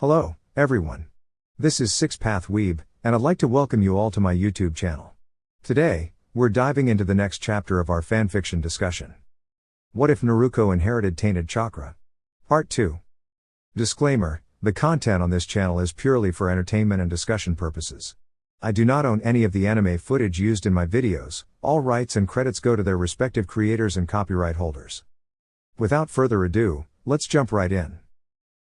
Hello, everyone. This is Six Path Weeb, and I'd like to welcome you all to my YouTube channel. Today, we're diving into the next chapter of our fanfiction discussion. What if Naruko inherited tainted chakra? Part 2. Disclaimer: the content on this channel is purely for entertainment and discussion purposes. I do not own any of the anime footage used in my videos. All rights and credits go to their respective creators and copyright holders. Without further ado, let's jump right in.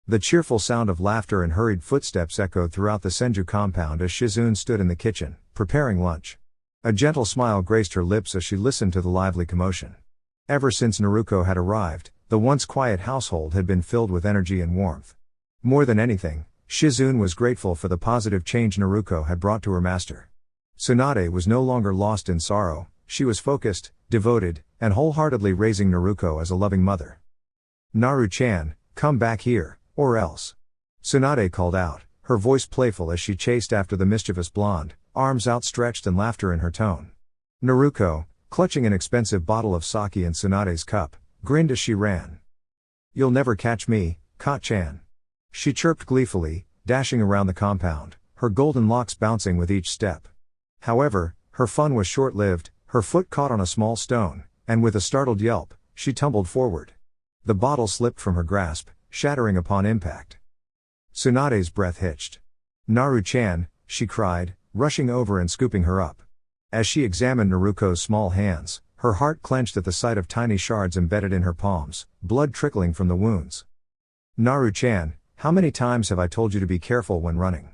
The cheerful sound of laughter and hurried footsteps echoed throughout the Senju compound as Shizune stood in the kitchen, preparing lunch. A gentle smile graced her lips as she listened to the lively commotion. Ever since Naruko had arrived, the once quiet household had been filled with energy and warmth. More than anything, Shizune was grateful for the positive change Naruko had brought to her master. Tsunade was no longer lost in sorrow. She was focused, devoted, and wholeheartedly raising Naruko as a loving mother. "Naru-chan, come back here, or else," Tsunade called out, her voice playful as she chased after the mischievous blonde, arms outstretched and laughter in her tone. Naruko, clutching an expensive bottle of sake in Tsunade's cup, grinned as she ran. "You'll never catch me, Ka-chan," she chirped gleefully, dashing around the compound, her golden locks bouncing with each step. However, her fun was short-lived. Her foot caught on a small stone, and with a startled yelp, she tumbled forward. The bottle slipped from her grasp, shattering upon impact. Tsunade's breath hitched. "Naru-chan," she cried, rushing over and scooping her up. As she examined Naruko's small hands, her heart clenched at the sight of tiny shards embedded in her palms, blood trickling from the wounds. "Naru-chan, how many times have I told you to be careful when running?"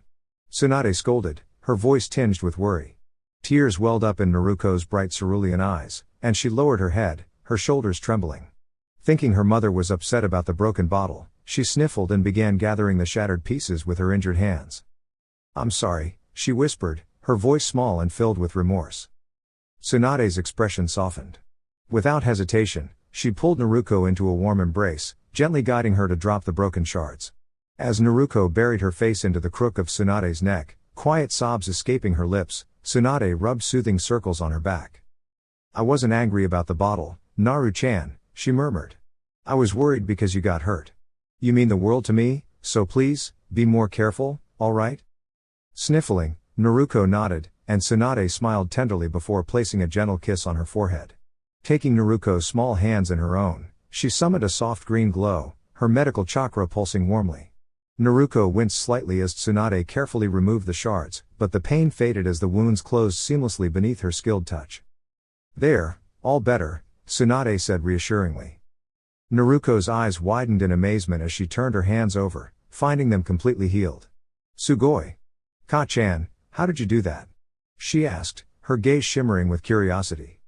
Tsunade scolded, her voice tinged with worry. Tears welled up in Naruko's bright cerulean eyes, and she lowered her head, her shoulders trembling. Thinking her mother was upset about the broken bottle, she sniffled and began gathering the shattered pieces with her injured hands. "I'm sorry," she whispered, her voice small and filled with remorse. Tsunade's expression softened. Without hesitation, she pulled Naruko into a warm embrace, gently guiding her to drop the broken shards. As Naruko buried her face into the crook of Tsunade's neck, quiet sobs escaping her lips, Tsunade rubbed soothing circles on her back. "I wasn't angry about the bottle, Naru-chan," she murmured. "I was worried because you got hurt. You mean the world to me, so please, be more careful, alright?" Sniffling, Naruko nodded, and Tsunade smiled tenderly before placing a gentle kiss on her forehead. Taking Naruko's small hands in her own, she summoned a soft green glow, her medical chakra pulsing warmly. Naruko winced slightly as Tsunade carefully removed the shards, but the pain faded as the wounds closed seamlessly beneath her skilled touch. "There, all better," Tsunade said reassuringly. Naruko's eyes widened in amazement as she turned her hands over, finding them completely healed. "Sugoi. Ka-chan, how did you do that?" she asked, her gaze shimmering with curiosity.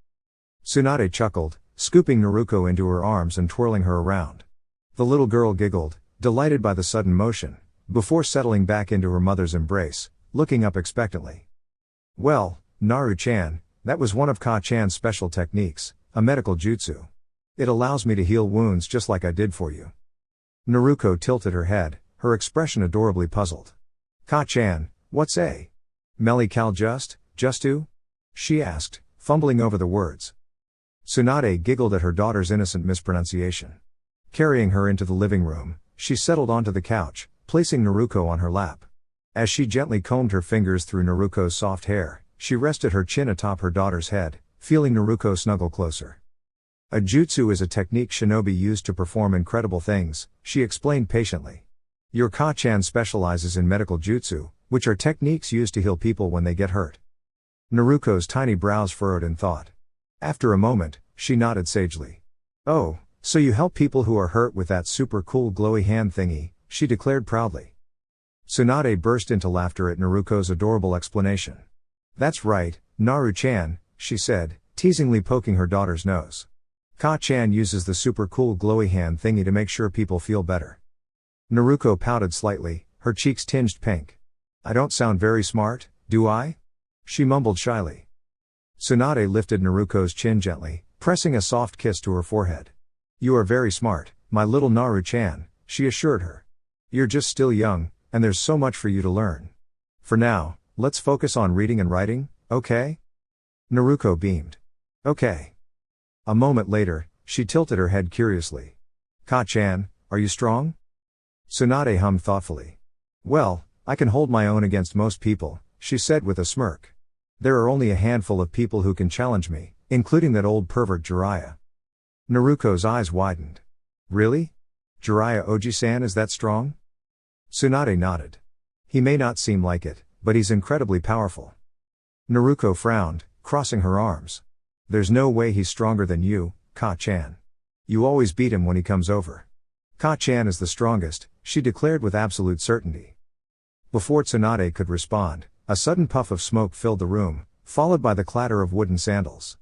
Tsunade chuckled, scooping Naruko into her arms and twirling her around. The little girl giggled, delighted by the sudden motion, before settling back into her mother's embrace, looking up expectantly. "Well, Naru-chan, that was one of Ka-chan's special techniques, a medical jutsu. It allows me to heal wounds just like I did for you." Naruko tilted her head, her expression adorably puzzled. "Ka-chan, what's a medical jutsu?" she asked, fumbling over the words. Tsunade giggled at her daughter's innocent mispronunciation. Carrying her into the living room, she settled onto the couch, placing Naruko on her lap. As she gently combed her fingers through Naruko's soft hair, she rested her chin atop her daughter's head, feeling Naruko snuggle closer. "A jutsu is a technique shinobi used to perform incredible things," she explained patiently. "Your Ka-chan specializes in medical jutsu, which are techniques used to heal people when they get hurt." Naruko's tiny brows furrowed in thought. After a moment, she nodded sagely. "Oh, so you help people who are hurt with that super cool glowy hand thingy," she declared proudly. Tsunade burst into laughter at Naruko's adorable explanation. "That's right, Naru-chan," she said, teasingly poking her daughter's nose. "Ka-chan uses the super cool glowy hand thingy to make sure people feel better." Naruko pouted slightly, her cheeks tinged pink. "I don't sound very smart, do I?" she mumbled shyly. Tsunade lifted Naruko's chin gently, pressing a soft kiss to her forehead. "You are very smart, my little Naru-chan," she assured her. "You're just still young, and there's so much for you to learn. For now, let's focus on reading and writing, okay?" Naruko beamed. "Okay." A moment later, she tilted her head curiously. "Ka-chan, are you strong?" Tsunade hummed thoughtfully. Well, I can hold my own against most people, she said with a smirk. There are only a handful of people who can challenge me, including that old pervert Jiraiya. Naruko's eyes widened. Really? Jiraiya Oji-san is that strong? Tsunade nodded. He may not seem like it, but he's incredibly powerful. Naruko frowned, crossing her arms. There's no way he's stronger than you, Ka-chan. You always beat him when he comes over. Ka-chan is the strongest, she declared with absolute certainty. Before Tsunade could respond, a sudden puff of smoke filled the room, followed by the clatter of wooden sandals.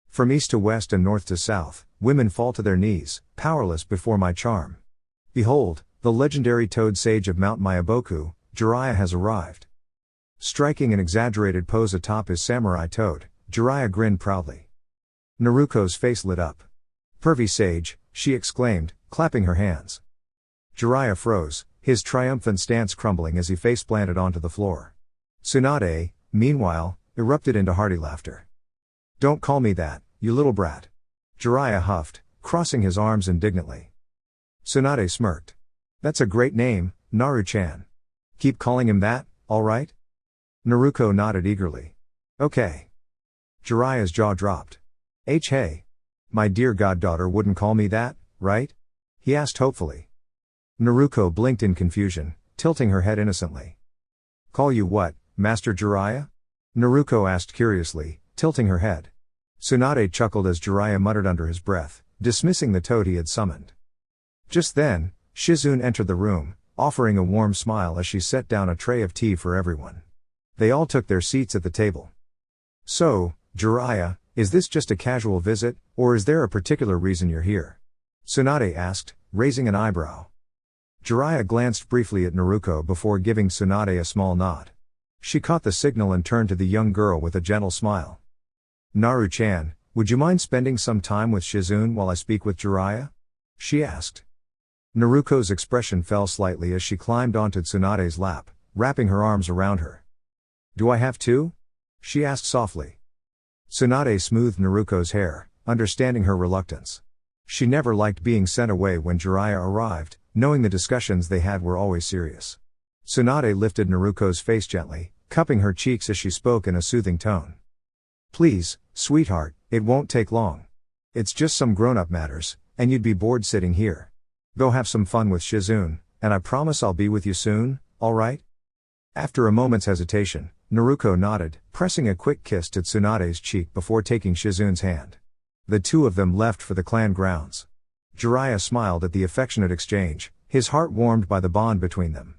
From east to west and north to south, women fall to their knees, powerless before my charm. Behold, the legendary toad sage of Mount Myaboku, Jiraiya has arrived. Striking an exaggerated pose atop his samurai toad, Jiraiya grinned proudly. Naruko's face lit up. Pervy sage, she exclaimed, clapping her hands. Jiraiya froze, his triumphant stance crumbling as he face-planted onto the floor. Tsunade, meanwhile, erupted into hearty laughter. Don't call me that, you little brat. Jiraiya huffed, crossing his arms indignantly. Tsunade smirked. That's a great name, Naru-chan. Keep calling him that, alright? Naruko nodded eagerly. Okay. Jiraiya's jaw dropped. Hey. My dear goddaughter wouldn't call me that, right? He asked hopefully. Naruko blinked in confusion, tilting her head innocently. Call you what, Master Jiraiya? Naruko asked curiously, tilting her head. Tsunade chuckled as Jiraiya muttered under his breath, dismissing the toad he had summoned. Just then, Shizune entered the room, offering a warm smile as she set down a tray of tea for everyone. They all took their seats at the table. So, Jiraiya, is this just a casual visit, or is there a particular reason you're here? Tsunade asked, raising an eyebrow. Jiraiya glanced briefly at Naruko before giving Tsunade a small nod. She caught the signal and turned to the young girl with a gentle smile. Naru-chan, would you mind spending some time with Shizune while I speak with Jiraiya? She asked. Naruko's expression fell slightly as she climbed onto Tsunade's lap, wrapping her arms around her. Do I have to? She asked softly. Tsunade smoothed Naruko's hair, understanding her reluctance. She never liked being sent away when Jiraiya arrived, knowing the discussions they had were always serious. Tsunade lifted Naruko's face gently, cupping her cheeks as she spoke in a soothing tone. Please, sweetheart, it won't take long. It's just some grown-up matters, and you'd be bored sitting here. Go have some fun with Shizune, and I promise I'll be with you soon, alright? After a moment's hesitation, Naruko nodded, pressing a quick kiss to Tsunade's cheek before taking Shizune's hand. The two of them left for the clan grounds. Jiraiya smiled at the affectionate exchange, his heart warmed by the bond between them.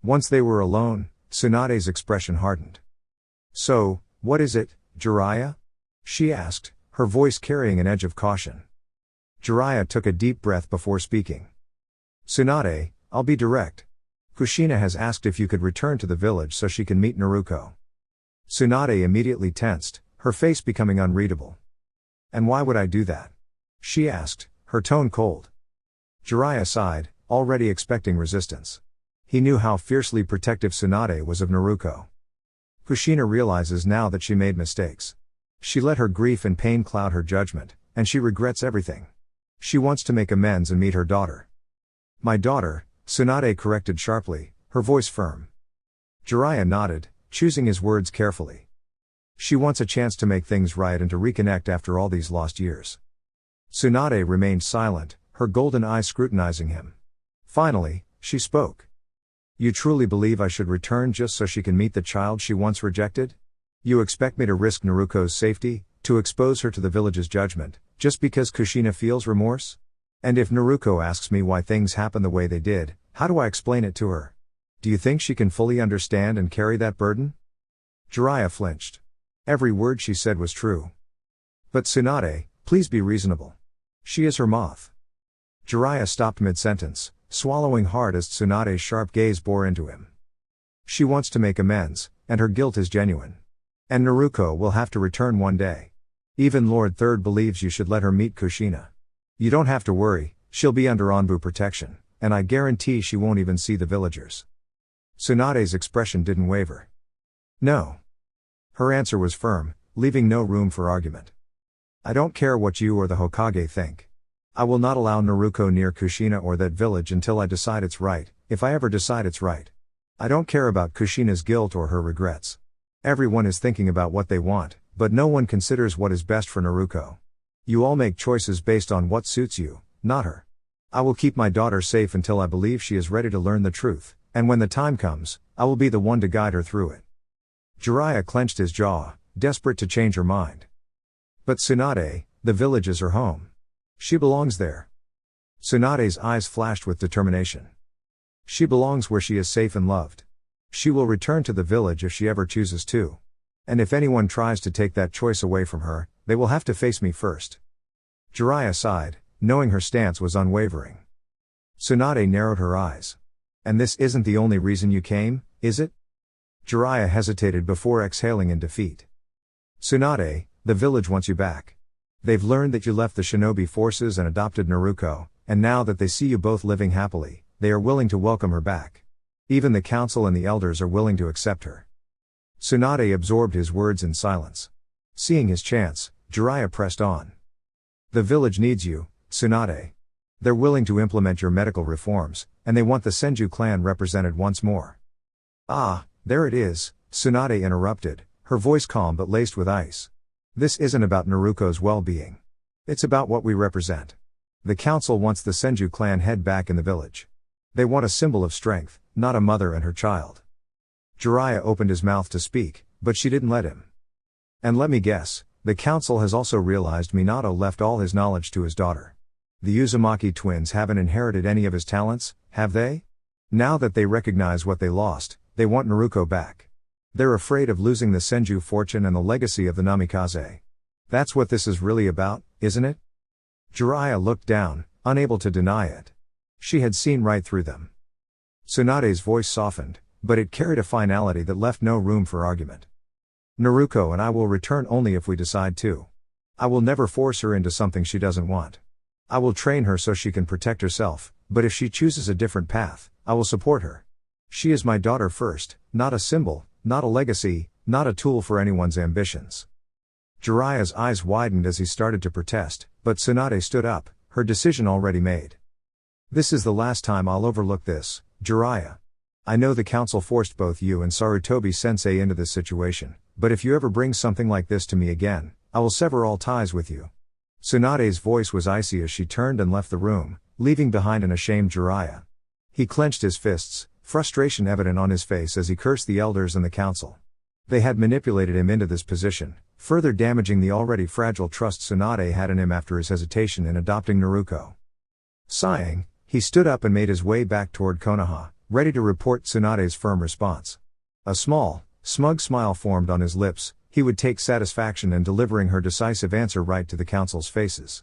Once they were alone, Tsunade's expression hardened. So, what is it, Jiraiya? She asked, her voice carrying an edge of caution. Jiraiya took a deep breath before speaking. Tsunade, I'll be direct. Kushina has asked if you could return to the village so she can meet Naruko. Tsunade immediately tensed, her face becoming unreadable. And why would I do that? She asked, her tone cold. Jiraiya sighed, already expecting resistance. He knew how fiercely protective Tsunade was of Naruko. Kushina realizes now that she made mistakes. She let her grief and pain cloud her judgment, and she regrets everything. She wants to make amends and meet her daughter. My daughter, Tsunade corrected sharply, her voice firm. Jiraiya nodded, choosing his words carefully. She wants a chance to make things right and to reconnect after all these lost years. Tsunade remained silent, her golden eyes scrutinizing him. Finally, she spoke. You truly believe I should return just so she can meet the child she once rejected? You expect me to risk Naruko's safety, to expose her to the village's judgment, just because Kushina feels remorse? And if Naruko asks me why things happen the way they did, how do I explain it to her? Do you think she can fully understand and carry that burden? Jiraiya flinched. Every word she said was true. But Tsunade, please be reasonable. She is her moth. Jiraiya stopped mid-sentence, swallowing hard as Tsunade's sharp gaze bore into him. She wants to make amends, and her guilt is genuine. And Naruko will have to return one day. Even Lord Third believes you should let her meet Kushina. You don't have to worry, she'll be under Anbu protection, and I guarantee she won't even see the villagers. Tsunade's expression didn't waver. No. Her answer was firm, leaving no room for argument. I don't care what you or the Hokage think. I will not allow Naruko near Kushina or that village until I decide it's right, if I ever decide it's right. I don't care about Kushina's guilt or her regrets. Everyone is thinking about what they want, but no one considers what is best for Naruko. You all make choices based on what suits you, not her. I will keep my daughter safe until I believe she is ready to learn the truth, and when the time comes, I will be the one to guide her through it. Jiraiya clenched his jaw, desperate to change her mind. But Tsunade, the village is her home. She belongs there. Tsunade's eyes flashed with determination. She belongs where she is safe and loved. She will return to the village if she ever chooses to. And if anyone tries to take that choice away from her, they will have to face me first. Jiraiya sighed, knowing her stance was unwavering. Tsunade narrowed her eyes. And this isn't the only reason you came, is it? Jiraiya hesitated before exhaling in defeat. Tsunade, the village wants you back. They've learned that you left the shinobi forces and adopted Naruko, and now that they see you both living happily, they are willing to welcome her back. Even the council and the elders are willing to accept her. Tsunade absorbed his words in silence. Seeing his chance, Jiraiya pressed on. The village needs you, Tsunade. They're willing to implement your medical reforms, and they want the Senju clan represented once more. Ah, there it is, Tsunade interrupted, her voice calm but laced with ice. This isn't about Naruko's well-being. It's about what we represent. The council wants the Senju clan head back in the village. They want a symbol of strength, not a mother and her child. Jiraiya opened his mouth to speak, but she didn't let him. And let me guess, the council has also realized Minato left all his knowledge to his daughter. The Uzumaki twins haven't inherited any of his talents, have they? Now that they recognize what they lost, they want Naruko back. They're afraid of losing the Senju fortune and the legacy of the Namikaze. That's what this is really about, isn't it? Jiraiya looked down, unable to deny it. She had seen right through them. Tsunade's voice softened, but it carried a finality that left no room for argument. Naruko and I will return only if we decide to. I will never force her into something she doesn't want. I will train her so she can protect herself, but if she chooses a different path, I will support her. She is my daughter first, not a symbol, not a legacy, not a tool for anyone's ambitions. Jiraiya's eyes widened as he started to protest, but Tsunade stood up, her decision already made. This is the last time I'll overlook this, Jiraiya. I know the council forced both you and Sarutobi-sensei into this situation, but if you ever bring something like this to me again, I will sever all ties with you. Tsunade's voice was icy as she turned and left the room, leaving behind an ashamed Jiraiya. He clenched his fists, frustration evident on his face as he cursed the elders and the council. They had manipulated him into this position, further damaging the already fragile trust Tsunade had in him after his hesitation in adopting Naruko. Sighing, he stood up and made his way back toward Konoha, ready to report Tsunade's firm response. A small, smug smile formed on his lips. He would take satisfaction in delivering her decisive answer right to the council's faces.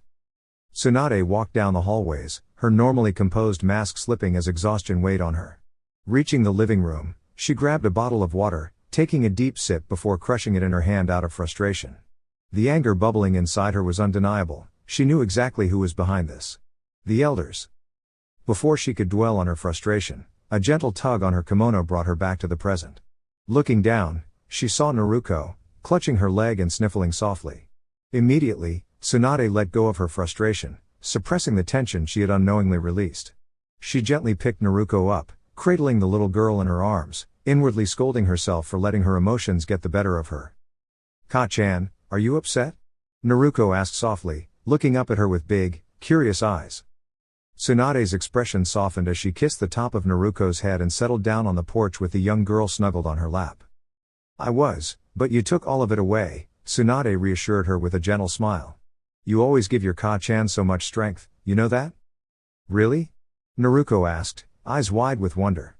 Tsunade walked down the hallways, her normally composed mask slipping as exhaustion weighed on her. Reaching the living room, she grabbed a bottle of water, taking a deep sip before crushing it in her hand out of frustration. The anger bubbling inside her was undeniable. She knew exactly who was behind this. The elders. Before she could dwell on her frustration, a gentle tug on her kimono brought her back to the present. Looking down, she saw Naruko, clutching her leg and sniffling softly. Immediately, Tsunade let go of her frustration, suppressing the tension she had unknowingly released. She gently picked Naruko up, cradling the little girl in her arms, inwardly scolding herself for letting her emotions get the better of her. "Ka-chan, are you upset?" Naruko asked softly, looking up at her with big, curious eyes. Tsunade's expression softened as she kissed the top of Naruko's head and settled down on the porch with the young girl snuggled on her lap. "I was, but you took all of it away," Tsunade reassured her with a gentle smile. "You always give your Ka-chan so much strength, you know that?" "Really?" Naruko asked, eyes wide with wonder.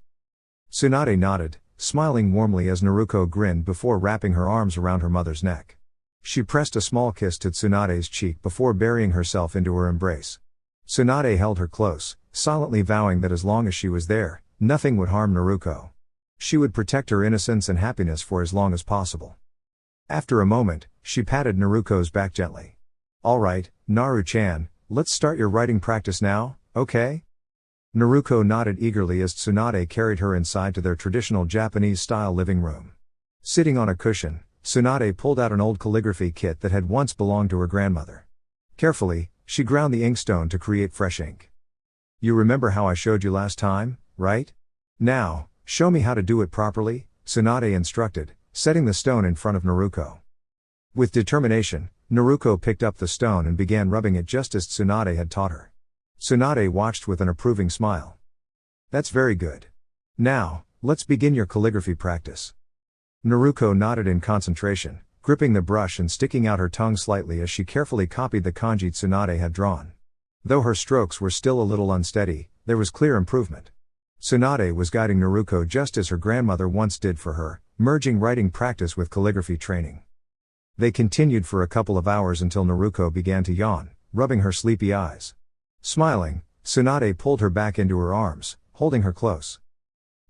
Tsunade nodded, smiling warmly as Naruko grinned before wrapping her arms around her mother's neck. She pressed a small kiss to Tsunade's cheek before burying herself into her embrace. Tsunade held her close, silently vowing that as long as she was there, nothing would harm Naruko. She would protect her innocence and happiness for as long as possible. After a moment, she patted Naruko's back gently. "All right, Naru-chan, let's start your writing practice now, okay?" Naruko nodded eagerly as Tsunade carried her inside to their traditional Japanese-style living room. Sitting on a cushion, Tsunade pulled out an old calligraphy kit that had once belonged to her grandmother. Carefully, she ground the inkstone to create fresh ink. "You remember how I showed you last time, right? Now, Show me how to do it properly, Tsunade instructed, setting the stone in front of Naruko. With determination, Naruko picked up the stone and began rubbing it just as Tsunade had taught her. Tsunade watched with an approving smile. That's very good. Now, let's begin your calligraphy practice. Naruko nodded in concentration, gripping the brush and sticking out her tongue slightly as she carefully copied the kanji Tsunade had drawn. Though her strokes were still a little unsteady, there was clear improvement. Tsunade was guiding Naruko just as her grandmother once did for her, merging writing practice with calligraphy training. They continued for a couple of hours until Naruko began to yawn, rubbing her sleepy eyes. Smiling, Tsunade pulled her back into her arms, holding her close.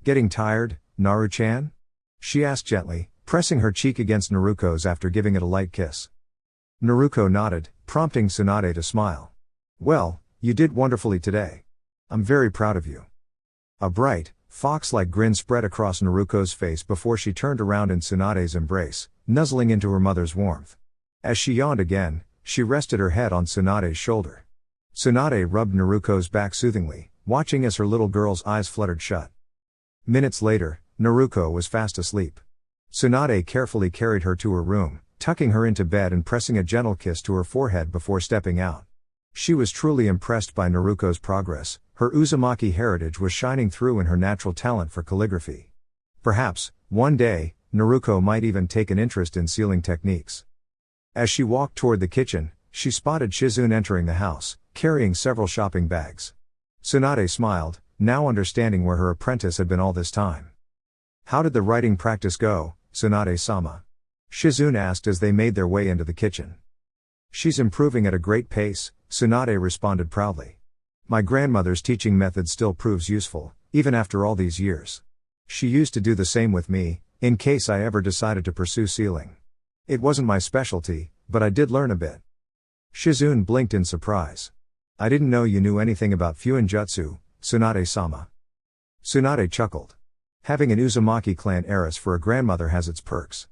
Getting tired, Naru-chan? She asked gently, pressing her cheek against Naruko's after giving it a light kiss. Naruko nodded, prompting Tsunade to smile. Well, you did wonderfully today. I'm very proud of you. A bright, fox-like grin spread across Naruko's face before she turned around in Tsunade's embrace, nuzzling into her mother's warmth. As she yawned again, she rested her head on Tsunade's shoulder. Tsunade rubbed Naruko's back soothingly, watching as her little girl's eyes fluttered shut. Minutes later, Naruko was fast asleep. Tsunade carefully carried her to her room, tucking her into bed and pressing a gentle kiss to her forehead before stepping out. She was truly impressed by Naruko's progress. Her Uzumaki heritage was shining through in her natural talent for calligraphy. Perhaps, one day, Naruko might even take an interest in sealing techniques. As she walked toward the kitchen, she spotted Shizune entering the house, carrying several shopping bags. Tsunade smiled, now understanding where her apprentice had been all this time. How did the writing practice go, Tsunade-sama? Shizune asked as they made their way into the kitchen. She's improving at a great pace, Tsunade responded proudly. My grandmother's teaching method still proves useful, even after all these years. She used to do the same with me, in case I ever decided to pursue sealing. It wasn't my specialty, but I did learn a bit. Shizune blinked in surprise. I didn't know you knew anything about Fuinjutsu, Tsunade-sama. Tsunade chuckled. Having an Uzumaki clan heiress for a grandmother has its perks.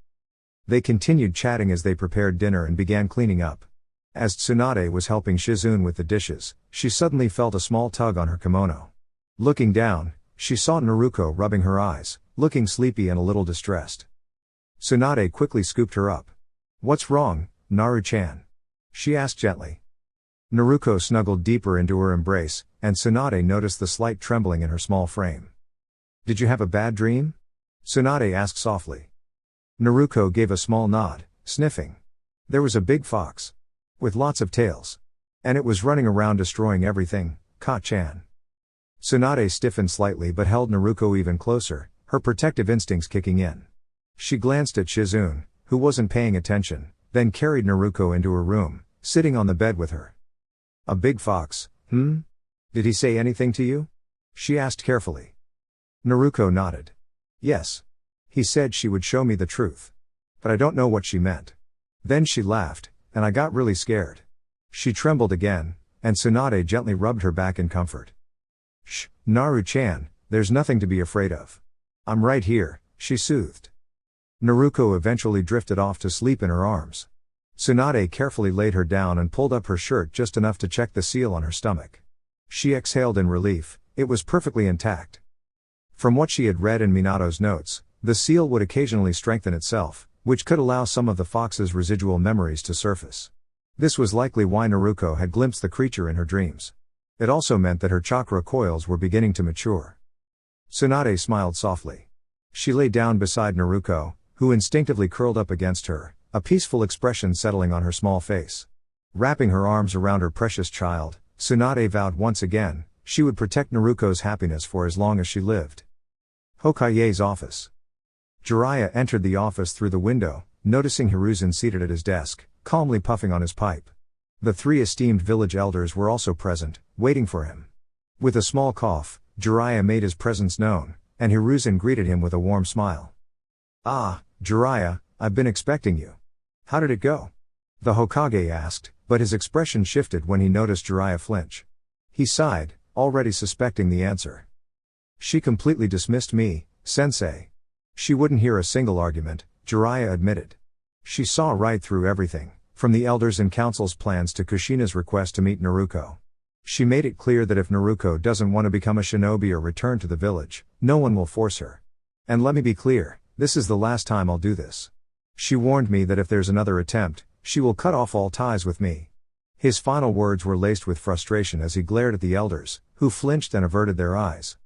They continued chatting as they prepared dinner and began cleaning up. As Tsunade was helping Shizune with the dishes, she suddenly felt a small tug on her kimono. Looking down, she saw Naruko rubbing her eyes, looking sleepy and a little distressed. Tsunade quickly scooped her up. What's wrong, Naru-chan? She asked gently. Naruko snuggled deeper into her embrace, and Tsunade noticed the slight trembling in her small frame. Did you have a bad dream? Tsunade asked softly. Naruko gave a small nod, sniffing. There was a big fox. With lots of tails. And it was running around destroying everything, Ka-chan. Tsunade stiffened slightly but held Naruko even closer, her protective instincts kicking in. She glanced at Shizune, who wasn't paying attention, then carried Naruko into her room, sitting on the bed with her. A big fox, Did he say anything to you? She asked carefully. Naruko nodded. Yes. He said she would show me the truth. But I don't know what she meant. Then she laughed, and I got really scared. She trembled again, and Tsunade gently rubbed her back in comfort. Shh, Naru-chan, there's nothing to be afraid of. I'm right here, she soothed. Naruko eventually drifted off to sleep in her arms. Tsunade carefully laid her down and pulled up her shirt just enough to check the seal on her stomach. She exhaled in relief, it was perfectly intact. From what she had read in Minato's notes, the seal would occasionally strengthen itself, which could allow some of the fox's residual memories to surface. This was likely why Naruko had glimpsed the creature in her dreams. It also meant that her chakra coils were beginning to mature. Tsunade smiled softly. She lay down beside Naruko, who instinctively curled up against her, a peaceful expression settling on her small face. Wrapping her arms around her precious child, Tsunade vowed once again, she would protect Naruko's happiness for as long as she lived. Hokage's office. Jiraiya entered the office through the window, noticing Hiruzen seated at his desk, calmly puffing on his pipe. The three esteemed village elders were also present, waiting for him. With a small cough, Jiraiya made his presence known, and Hiruzen greeted him with a warm smile. Ah, Jiraiya, I've been expecting you. How did it go? The Hokage asked, but his expression shifted when he noticed Jiraiya flinch. He sighed, already suspecting the answer. She completely dismissed me, sensei. She wouldn't hear a single argument, Jiraiya admitted. She saw right through everything, from the elders and council's plans to Kushina's request to meet Naruko. She made it clear that if Naruko doesn't want to become a shinobi or return to the village, no one will force her. And let me be clear, this is the last time I'll do this. She warned me that if there's another attempt, she will cut off all ties with me. His final words were laced with frustration as he glared at the elders, who flinched and averted their eyes.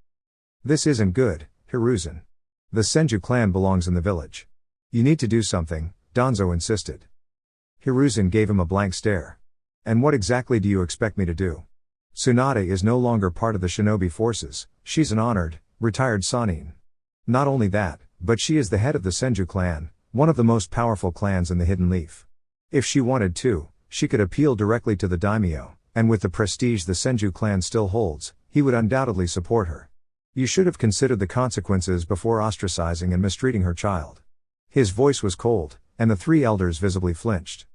This isn't good, Hiruzen. The Senju clan belongs in the village. You need to do something, Danzo insisted. Hiruzen gave him a blank stare. And what exactly do you expect me to do? Tsunade is no longer part of the shinobi forces, she's an honored, retired Sannin. Not only that, but she is the head of the Senju clan, one of the most powerful clans in the Hidden Leaf. If she wanted to, she could appeal directly to the daimyo, and with the prestige the Senju clan still holds, he would undoubtedly support her. You should have considered the consequences before ostracizing and mistreating her child. His voice was cold, and the three elders visibly flinched.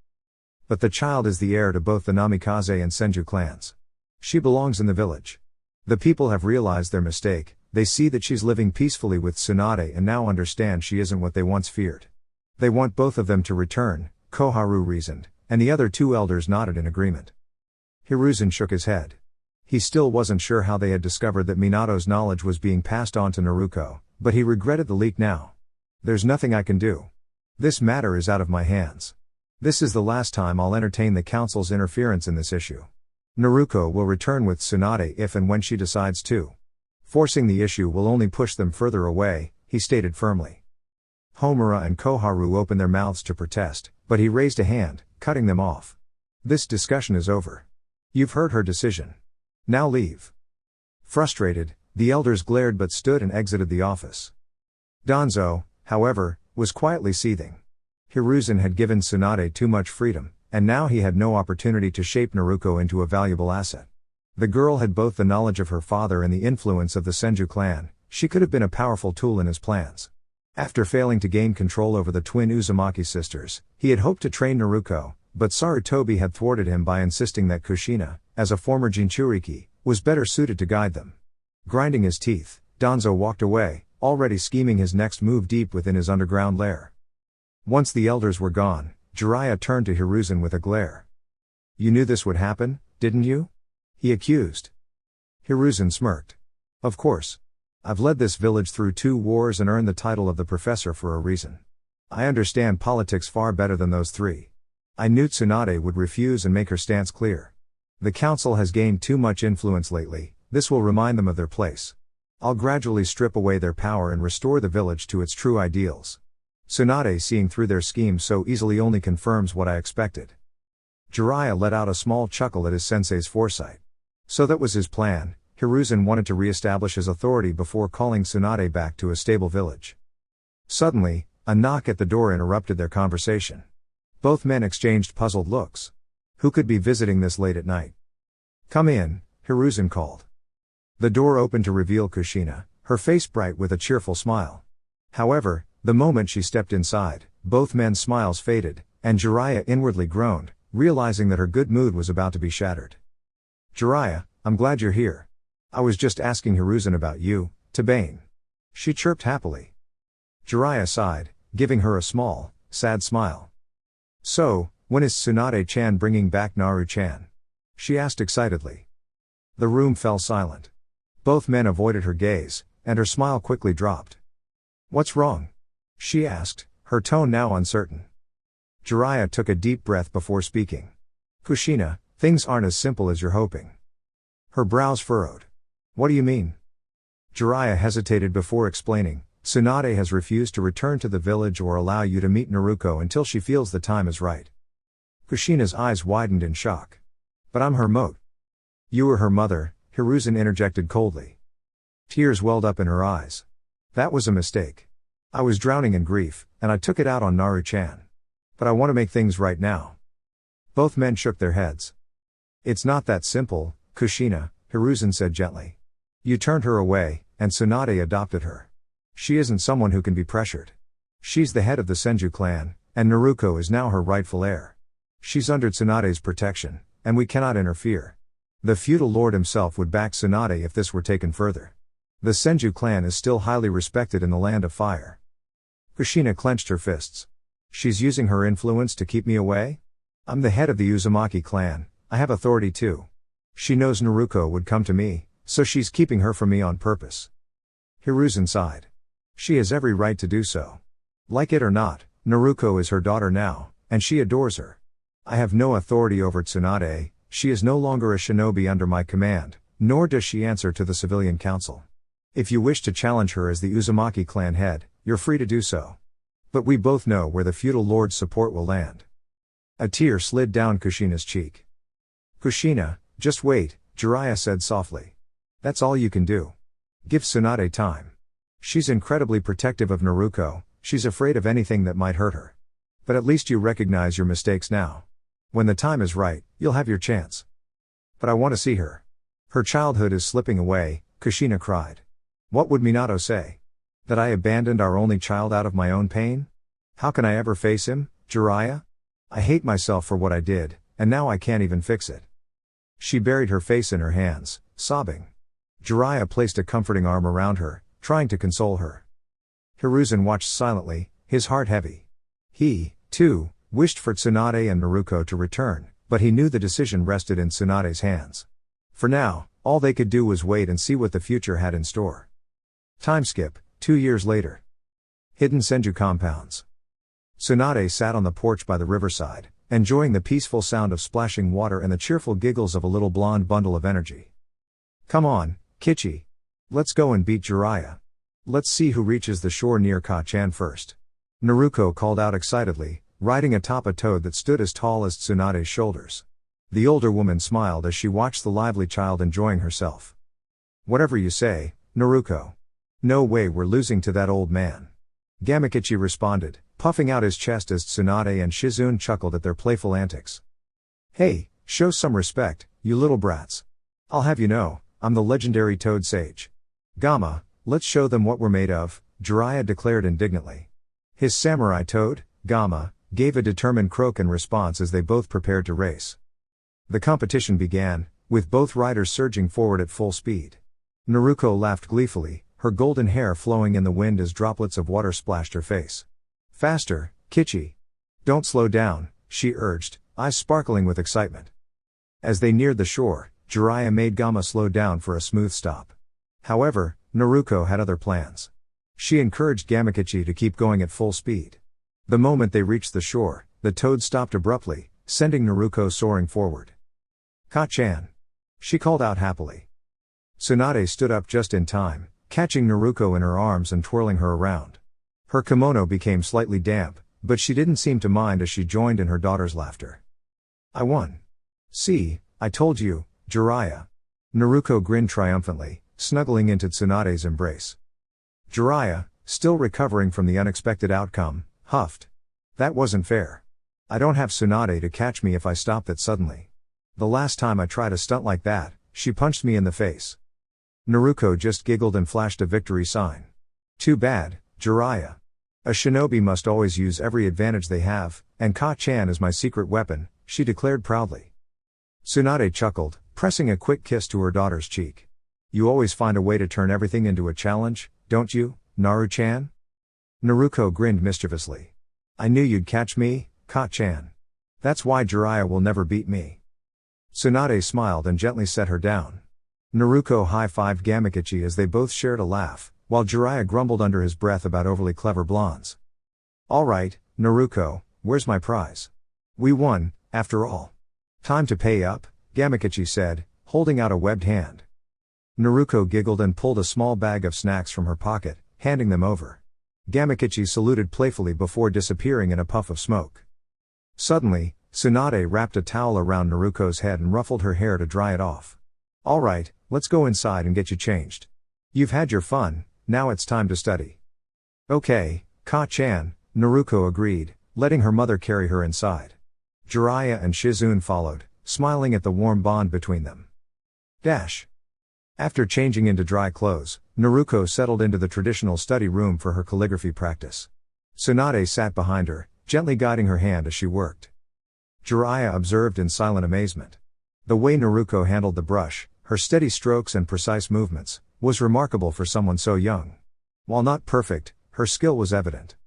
But the child is the heir to both the Namikaze and Senju clans. She belongs in the village. The people have realized their mistake, they see that she's living peacefully with Tsunade and now understand she isn't what they once feared. They want both of them to return, Koharu reasoned, and the other two elders nodded in agreement. Hiruzen shook his head. He still wasn't sure how they had discovered that Minato's knowledge was being passed on to Naruko, but he regretted the leak now. There's nothing I can do. This matter is out of my hands. This is the last time I'll entertain the council's interference in this issue. Naruko will return with Tsunade if and when she decides to. Forcing the issue will only push them further away, he stated firmly. Homura and Koharu opened their mouths to protest, but he raised a hand, cutting them off. This discussion is over. You've heard her decision. Now leave. Frustrated, the elders glared but stood and exited the office. Danzo, however, was quietly seething. Hiruzen had given Tsunade too much freedom, and now he had no opportunity to shape Naruko into a valuable asset. The girl had both the knowledge of her father and the influence of the Senju clan, she could have been a powerful tool in his plans. After failing to gain control over the twin Uzumaki sisters, he had hoped to train Naruko, but Sarutobi had thwarted him by insisting that Kushina, as a former Jinchuriki, was better suited to guide them. Grinding his teeth, Danzo walked away, already scheming his next move deep within his underground lair. Once the elders were gone, Jiraiya turned to Hiruzen with a glare. You knew this would happen, didn't you? He accused. Hiruzen smirked. Of course. I've led this village through 2 wars and earned the title of the professor for a reason. I understand politics far better than those 3. I knew Tsunade would refuse and make her stance clear. The council has gained too much influence lately, this will remind them of their place. I'll gradually strip away their power and restore the village to its true ideals. Tsunade seeing through their schemes so easily only confirms what I expected. Jiraiya let out a small chuckle at his sensei's foresight. So that was his plan. Hiruzen wanted to re-establish his authority before calling Tsunade back to a stable village. Suddenly, a knock at the door interrupted their conversation. Both men exchanged puzzled looks. Who could be visiting this late at night? Come in, Hiruzen called. The door opened to reveal Kushina, her face bright with a cheerful smile. However, the moment she stepped inside, both men's smiles faded, and Jiraiya inwardly groaned, realizing that her good mood was about to be shattered. Jiraiya, I'm glad you're here. I was just asking Hiruzen about you, Tabane. She chirped happily. Jiraiya sighed, giving her a small, sad smile. So, when is Tsunade-chan bringing back Naru-chan? She asked excitedly. The room fell silent. Both men avoided her gaze, and her smile quickly dropped. What's wrong? She asked, her tone now uncertain. Jiraiya took a deep breath before speaking. Kushina, things aren't as simple as you're hoping. Her brows furrowed. What do you mean? Jiraiya hesitated before explaining. Tsunade has refused to return to the village or allow you to meet Naruko until she feels the time is right. Kushina's eyes widened in shock. But I'm her moat. You were her mother, Hiruzen interjected coldly. Tears welled up in her eyes. That was a mistake. I was drowning in grief, and I took it out on Naru-chan. But I want to make things right now. Both men shook their heads. It's not that simple, Kushina, Hiruzen said gently. You turned her away, and Tsunade adopted her. She isn't someone who can be pressured. She's the head of the Senju clan, and Naruko is now her rightful heir. She's under Tsunade's protection, and we cannot interfere. The feudal lord himself would back Tsunade if this were taken further. The Senju clan is still highly respected in the Land of Fire. Kushina clenched her fists. She's using her influence to keep me away? I'm the head of the Uzumaki clan, I have authority too. She knows Naruko would come to me, so she's keeping her from me on purpose. Hiruzen sighed. She has every right to do so. Like it or not, Naruko is her daughter now, and she adores her. I have no authority over Tsunade, she is no longer a shinobi under my command, nor does she answer to the civilian council. If you wish to challenge her as the Uzumaki clan head, you're free to do so. But we both know where the feudal lord's support will land. A tear slid down Kushina's cheek. Kushina, just wait, Jiraiya said softly. That's all you can do. Give Tsunade time. She's incredibly protective of Naruko, she's afraid of anything that might hurt her. But at least you recognize your mistakes now. When the time is right, you'll have your chance. But I want to see her. Her childhood is slipping away, Kushina cried. What would Minato say? That I abandoned our only child out of my own pain? How can I ever face him, Jiraiya? I hate myself for what I did, and now I can't even fix it. She buried her face in her hands, sobbing. Jiraiya placed a comforting arm around her, trying to console her. Hiruzen watched silently, his heart heavy. He, too, wished for Tsunade and Naruko to return, but he knew the decision rested in Tsunade's hands. For now, all they could do was wait and see what the future had in store. Time skip, 2 years later. Hidden Senju compounds. Tsunade sat on the porch by the riverside, enjoying the peaceful sound of splashing water and the cheerful giggles of a little blonde bundle of energy. Come on, Kichi. Let's go and beat Jiraiya. Let's see who reaches the shore near Ka-chan first. Naruko called out excitedly, riding atop a toad that stood as tall as Tsunade's shoulders. The older woman smiled as she watched the lively child enjoying herself. Whatever you say, Naruko. No way we're losing to that old man. Gamakichi responded, puffing out his chest as Tsunade and Shizune chuckled at their playful antics. Hey, show some respect, you little brats. I'll have you know, I'm the legendary Toad Sage. Gamma, let's show them what we're made of, Jiraiya declared indignantly. His samurai toad, Gamma, gave a determined croak in response as they both prepared to race. The competition began, with both riders surging forward at full speed. Naruko laughed gleefully, her golden hair flowing in the wind as droplets of water splashed her face. Faster, Kichi. Don't slow down, she urged, eyes sparkling with excitement. As they neared the shore, Jiraiya made Gamma slow down for a smooth stop. However, Naruko had other plans. She encouraged Gamakichi to keep going at full speed. The moment they reached the shore, the toad stopped abruptly, sending Naruko soaring forward. Ka-chan. She called out happily. Tsunade stood up just in time, catching Naruko in her arms and twirling her around. Her kimono became slightly damp, but she didn't seem to mind as she joined in her daughter's laughter. I won. See, I told you, Jiraiya. Naruko grinned triumphantly, snuggling into Tsunade's embrace. Jiraiya, still recovering from the unexpected outcome, huffed. That wasn't fair. I don't have Tsunade to catch me if I stop that suddenly. The last time I tried a stunt like that, she punched me in the face. Naruko just giggled and flashed a victory sign. Too bad, Jiraiya. A shinobi must always use every advantage they have, and Ka-chan is my secret weapon, she declared proudly. Tsunade chuckled, pressing a quick kiss to her daughter's cheek. You always find a way to turn everything into a challenge, don't you, Naru-chan? Naruko grinned mischievously. I knew you'd catch me, Ka-chan. That's why Jiraiya will never beat me. Tsunade smiled and gently set her down. Naruko high-fived Gamakichi as they both shared a laugh, while Jiraiya grumbled under his breath about overly clever blondes. All right, Naruko, where's my prize? We won, after all. Time to pay up, Gamakichi said, holding out a webbed hand. Naruko giggled and pulled a small bag of snacks from her pocket, handing them over. Gamakichi saluted playfully before disappearing in a puff of smoke. Suddenly, Tsunade wrapped a towel around Naruko's head and ruffled her hair to dry it off. All right, let's go inside and get you changed. You've had your fun, now it's time to study. Okay, Ka-chan, Naruko agreed, letting her mother carry her inside. Jiraiya and Shizune followed, smiling at the warm bond between them. After changing into dry clothes, Naruko settled into the traditional study room for her calligraphy practice. Tsunade sat behind her, gently guiding her hand as she worked. Jiraiya observed in silent amazement. The way Naruko handled the brush, her steady strokes and precise movements, was remarkable for someone so young. While not perfect, her skill was evident.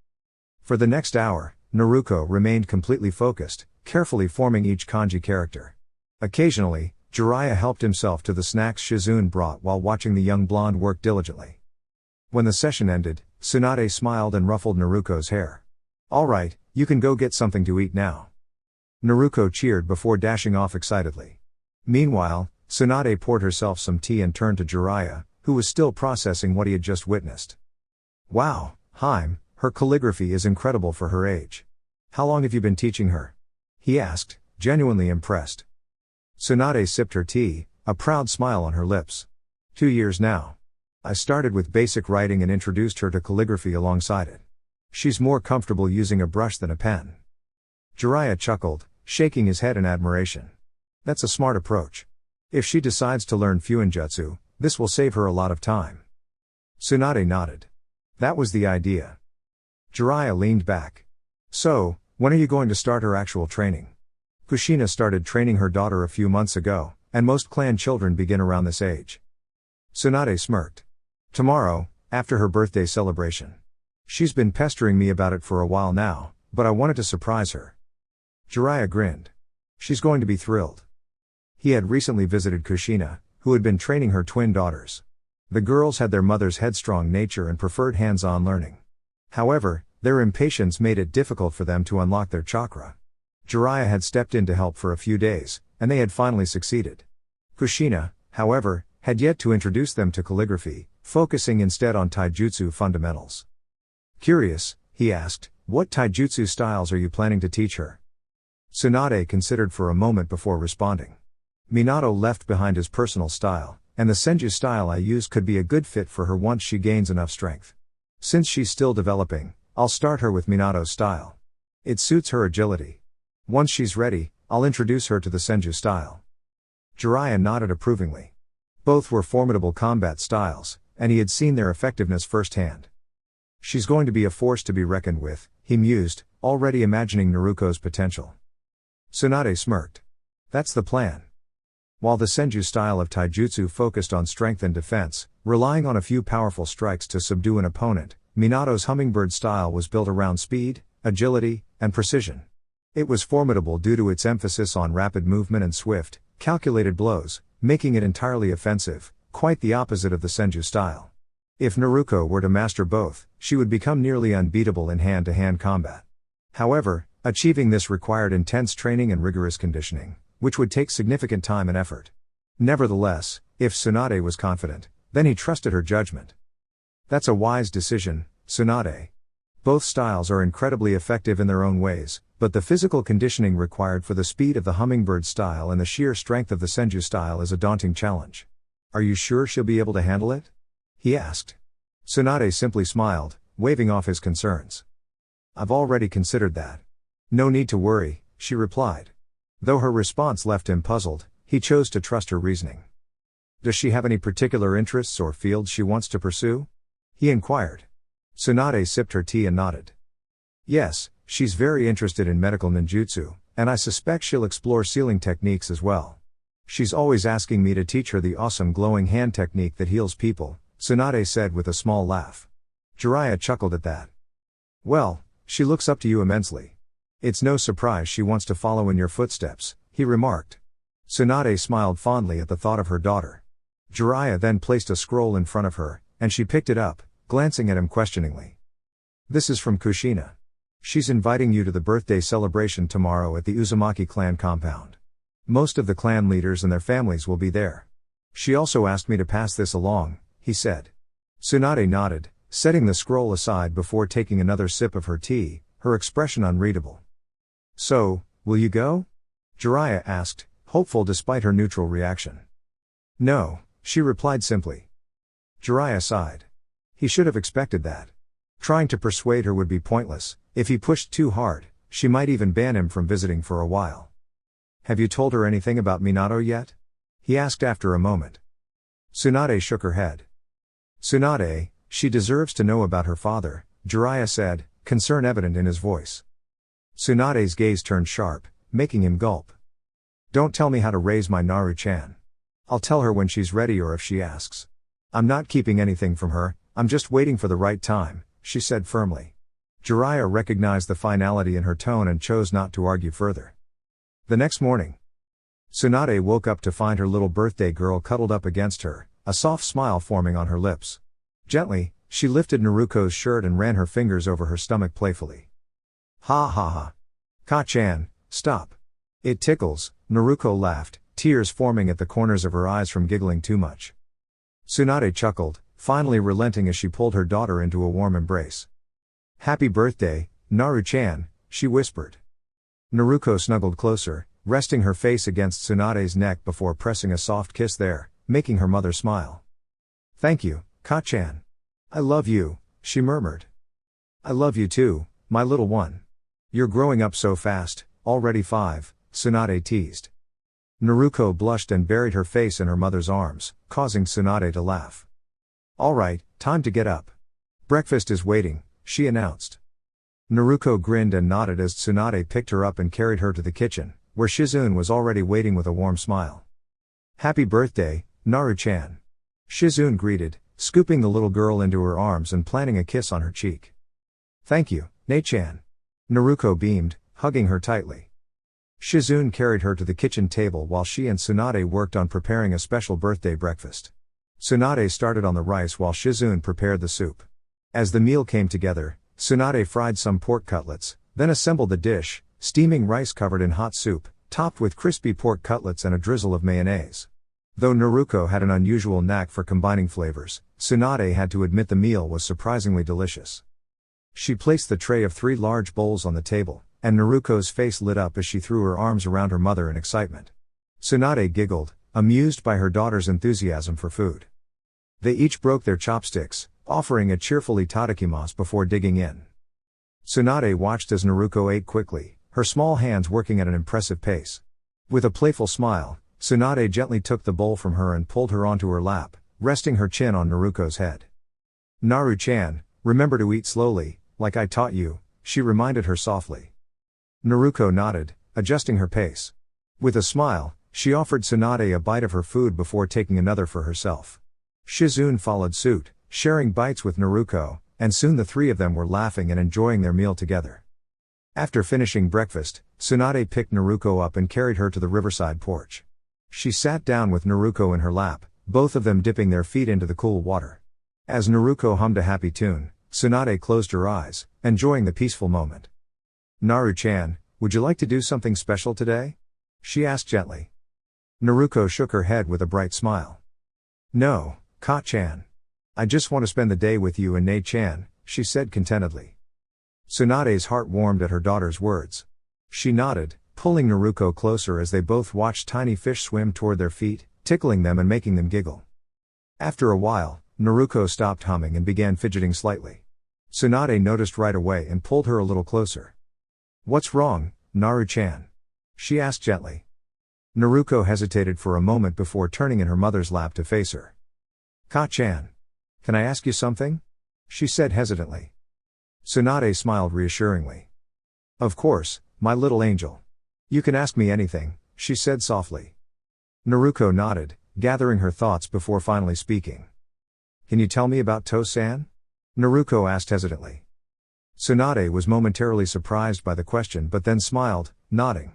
For the next hour, Naruko remained completely focused, carefully forming each kanji character. Occasionally, Jiraiya helped himself to the snacks Shizune brought while watching the young blonde work diligently. When the session ended, Tsunade smiled and ruffled Naruko's hair. "Alright, you can go get something to eat now." Naruko cheered before dashing off excitedly. Meanwhile, Tsunade poured herself some tea and turned to Jiraiya, who was still processing what he had just witnessed. "Wow, Haim, her calligraphy is incredible for her age. How long have you been teaching her?" he asked, genuinely impressed. Tsunade sipped her tea, a proud smile on her lips. 2 years now. I started with basic writing and introduced her to calligraphy alongside it. She's more comfortable using a brush than a pen." Jiraiya chuckled, shaking his head in admiration. "That's a smart approach. If she decides to learn Fuinjutsu, this will save her a lot of time." Tsunade nodded. "That was the idea." Jiraiya leaned back. "So, when are you going to start her actual training?" Kushina started training her daughter a few months ago, and most clan children begin around this age. Tsunade smirked. "Tomorrow, after her birthday celebration. She's been pestering me about it for a while now, but I wanted to surprise her." Jiraiya grinned. "She's going to be thrilled." He had recently visited Kushina, who had been training her twin daughters. The girls had their mother's headstrong nature and preferred hands-on learning. However, their impatience made it difficult for them to unlock their chakra. Jiraiya had stepped in to help for a few days, and they had finally succeeded. Kushina, however, had yet to introduce them to calligraphy, focusing instead on taijutsu fundamentals. Curious, he asked, "What taijutsu styles are you planning to teach her?" Tsunade considered for a moment before responding. "Minato left behind his personal style, and the Senju style I use could be a good fit for her once she gains enough strength. Since she's still developing, I'll start her with Minato's style. It suits her agility. Once she's ready, I'll introduce her to the Senju style." Jiraiya nodded approvingly. Both were formidable combat styles, and he had seen their effectiveness firsthand. "She's going to be a force to be reckoned with," he mused, already imagining Naruko's potential. Tsunade smirked. "That's the plan." While the Senju style of taijutsu focused on strength and defense, relying on a few powerful strikes to subdue an opponent, Minato's hummingbird style was built around speed, agility, and precision. It was formidable due to its emphasis on rapid movement and swift, calculated blows, making it entirely offensive, quite the opposite of the Senju style. If Naruko were to master both, she would become nearly unbeatable in hand-to-hand combat. However, achieving this required intense training and rigorous conditioning, which would take significant time and effort. Nevertheless, if Tsunade was confident, then he trusted her judgment. "That's a wise decision, Tsunade. Both styles are incredibly effective in their own ways, but the physical conditioning required for the speed of the hummingbird style and the sheer strength of the Senju style is a daunting challenge. Are you sure she'll be able to handle it?" he asked. Tsunade simply smiled, waving off his concerns. "I've already considered that. No need to worry," she replied. Though her response left him puzzled, he chose to trust her reasoning. "Does she have any particular interests or fields she wants to pursue?" he inquired. Tsunade sipped her tea and nodded. "Yes, she's very interested in medical ninjutsu, and I suspect she'll explore sealing techniques as well. She's always asking me to teach her the awesome glowing hand technique that heals people," Tsunade said with a small laugh. Jiraiya chuckled at that. "Well, she looks up to you immensely. It's no surprise she wants to follow in your footsteps," he remarked. Tsunade smiled fondly at the thought of her daughter. Jiraiya then placed a scroll in front of her, and she picked it up, glancing at him questioningly. "This is from Kushina. She's inviting you to the birthday celebration tomorrow at the Uzumaki clan compound. Most of the clan leaders and their families will be there. She also asked me to pass this along," he said. Tsunade nodded, setting the scroll aside before taking another sip of her tea, her expression unreadable. "So, will you go?" Jiraiya asked, hopeful despite her neutral reaction. "No," she replied simply. Jiraiya sighed. He should have expected that. Trying to persuade her would be pointless. If he pushed too hard, she might even ban him from visiting for a while. "Have you told her anything about Minato yet?" he asked after a moment. Tsunade shook her head. "Tsunade, she deserves to know about her father," Jiraiya said, concern evident in his voice. Tsunade's gaze turned sharp, making him gulp. "Don't tell me how to raise my Naru-chan. I'll tell her when she's ready or if she asks. I'm not keeping anything from her, I'm just waiting for the right time," she said firmly. Jiraiya recognized the finality in her tone and chose not to argue further. The next morning, Tsunade woke up to find her little birthday girl cuddled up against her, a soft smile forming on her lips. Gently, she lifted Naruko's shirt and ran her fingers over her stomach playfully. Ha ha ha. Ka-chan, stop. It tickles, Naruko laughed, tears forming at the corners of her eyes from giggling too much. Tsunade chuckled, finally relenting as she pulled her daughter into a warm embrace. Happy birthday, Naru-chan, she whispered. Naruko snuggled closer, resting her face against Tsunade's neck before pressing a soft kiss there, making her mother smile. Thank you, Ka-chan. I love you, she murmured. I love you too, my little one. You're growing up so fast, already 5, Tsunade teased. Naruko blushed and buried her face in her mother's arms, causing Tsunade to laugh. All right, time to get up. Breakfast is waiting, she announced. Naruko grinned and nodded as Tsunade picked her up and carried her to the kitchen, where Shizune was already waiting with a warm smile. Happy birthday, Naru-chan. Shizune greeted, scooping the little girl into her arms and planting a kiss on her cheek. Thank you, Ne-chan. Naruko beamed, hugging her tightly. Shizune carried her to the kitchen table while she and Tsunade worked on preparing a special birthday breakfast. Tsunade started on the rice while Shizune prepared the soup. As the meal came together, Tsunade fried some pork cutlets, then assembled the dish, steaming rice covered in hot soup, topped with crispy pork cutlets and a drizzle of mayonnaise. Though Naruko had an unusual knack for combining flavors, Tsunade had to admit the meal was surprisingly delicious. She placed the tray of 3 large bowls on the table, and Naruko's face lit up as she threw her arms around her mother in excitement. Tsunade giggled, amused by her daughter's enthusiasm for food. They each broke their chopsticks, offering a cheerful itadakimasu before digging in. Tsunade watched as Naruko ate quickly, her small hands working at an impressive pace. With a playful smile, Tsunade gently took the bowl from her and pulled her onto her lap, resting her chin on Naruko's head. Naru-chan, remember to eat slowly, like I taught you, she reminded her softly. Naruko nodded, adjusting her pace. With a smile, she offered Tsunade a bite of her food before taking another for herself. Shizune followed suit, sharing bites with Naruko, and soon the 3 of them were laughing and enjoying their meal together. After finishing breakfast, Tsunade picked Naruko up and carried her to the riverside porch. She sat down with Naruko in her lap, both of them dipping their feet into the cool water. As Naruko hummed a happy tune, Tsunade closed her eyes, enjoying the peaceful moment. Naru-chan, would you like to do something special today? She asked gently. Naruko shook her head with a bright smile. No, Ka-chan. I just want to spend the day with you and Ne-chan, she said contentedly. Tsunade's heart warmed at her daughter's words. She nodded, pulling Naruko closer as they both watched tiny fish swim toward their feet, tickling them and making them giggle. After a while, Naruko stopped humming and began fidgeting slightly. Tsunade noticed right away and pulled her a little closer. What's wrong, Naru-chan? She asked gently. Naruko hesitated for a moment before turning in her mother's lap to face her. Ka-chan. Can I ask you something? She said hesitantly. Tsunade smiled reassuringly. Of course, my little angel. You can ask me anything, she said softly. Naruko nodded, gathering her thoughts before finally speaking. Can you tell me about To-san? Naruko asked hesitantly. Tsunade was momentarily surprised by the question but then smiled, nodding.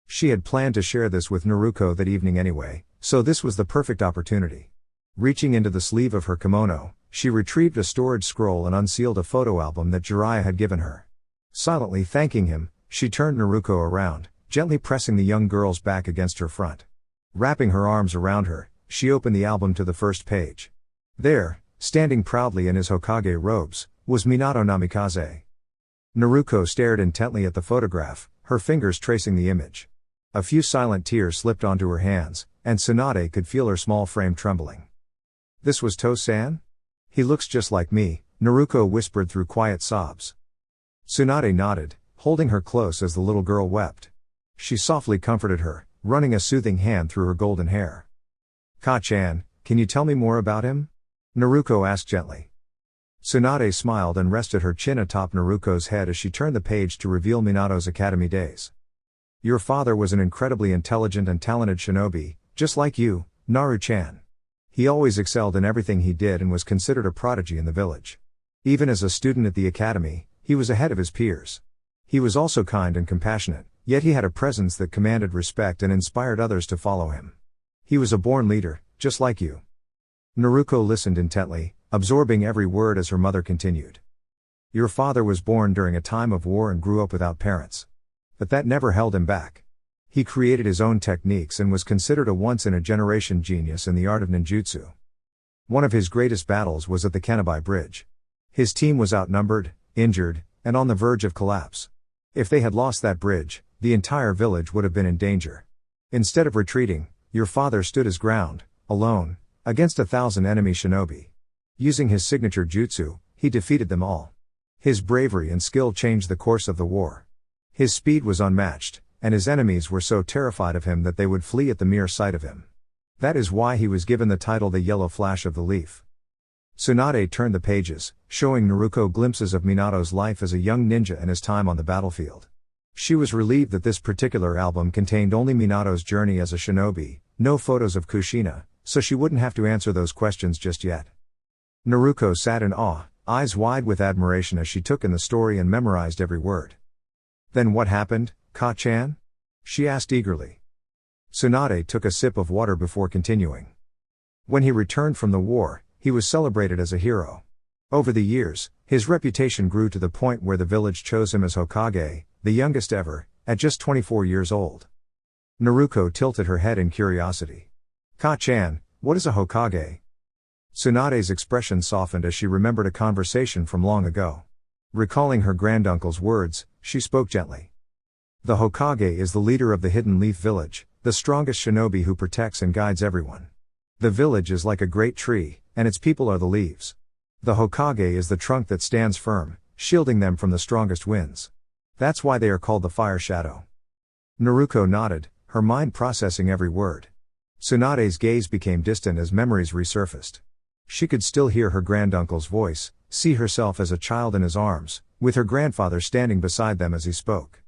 She had planned to share this with Naruko that evening anyway, so this was the perfect opportunity. Reaching into the sleeve of her kimono, she retrieved a storage scroll and unsealed a photo album that Jiraiya had given her. Silently thanking him, she turned Naruko around, gently pressing the young girl's back against her front. Wrapping her arms around her, she opened the album to the first page. There, standing proudly in his Hokage robes, was Minato Namikaze. Naruko stared intently at the photograph, her fingers tracing the image. A few silent tears slipped onto her hands, and Tsunade could feel her small frame trembling. This was To-san? He looks just like me, Naruko whispered through quiet sobs. Tsunade nodded, holding her close as the little girl wept. She softly comforted her, running a soothing hand through her golden hair. Ka-chan, can you tell me more about him? Naruko asked gently. Tsunade smiled and rested her chin atop Naruko's head as she turned the page to reveal Minato's academy days. Your father was an incredibly intelligent and talented shinobi, just like you, Naru-chan. He always excelled in everything he did and was considered a prodigy in the village. Even as a student at the academy, he was ahead of his peers. He was also kind and compassionate, Yet he had a presence that commanded respect and inspired others to follow him. He was a born leader, just like you. Naruko listened intently, absorbing every word as her mother continued. Your father was born during a time of war and grew up without parents. But that never held him back. He created his own techniques and was considered a once-in-a-generation genius in the art of ninjutsu. One of his greatest battles was at the Kenabai Bridge. His team was outnumbered, injured, and on the verge of collapse. If they had lost that bridge, the entire village would have been in danger. Instead of retreating, your father stood his ground, alone, against 1,000 enemy shinobi. Using his signature jutsu, he defeated them all. His bravery and skill changed the course of the war. His speed was unmatched, and his enemies were so terrified of him that they would flee at the mere sight of him. That is why he was given the title the Yellow Flash of the Leaf. Tsunade turned the pages, showing Naruko glimpses of Minato's life as a young ninja and his time on the battlefield. She was relieved that this particular album contained only Minato's journey as a shinobi, no photos of Kushina, so she wouldn't have to answer those questions just yet. Naruko sat in awe, eyes wide with admiration as she took in the story and memorized every word. Then what happened, Ka-chan? She asked eagerly. Tsunade took a sip of water before continuing. When he returned from the war, he was celebrated as a hero. Over the years, his reputation grew to the point where the village chose him as Hokage, the youngest ever, at just 24 years old. Naruko tilted her head in curiosity. Ka-chan, what is a Hokage? Tsunade's expression softened as she remembered a conversation from long ago. Recalling her granduncle's words, she spoke gently. The Hokage is the leader of the Hidden Leaf Village, the strongest shinobi who protects and guides everyone. The village is like a great tree, and its people are the leaves. The Hokage is the trunk that stands firm, shielding them from the strongest winds. That's why they are called the Fire Shadow. Naruko nodded, her mind processing every word. Tsunade's gaze became distant as memories resurfaced. She could still hear her granduncle's voice, see herself as a child in his arms, with her grandfather standing beside them as he spoke.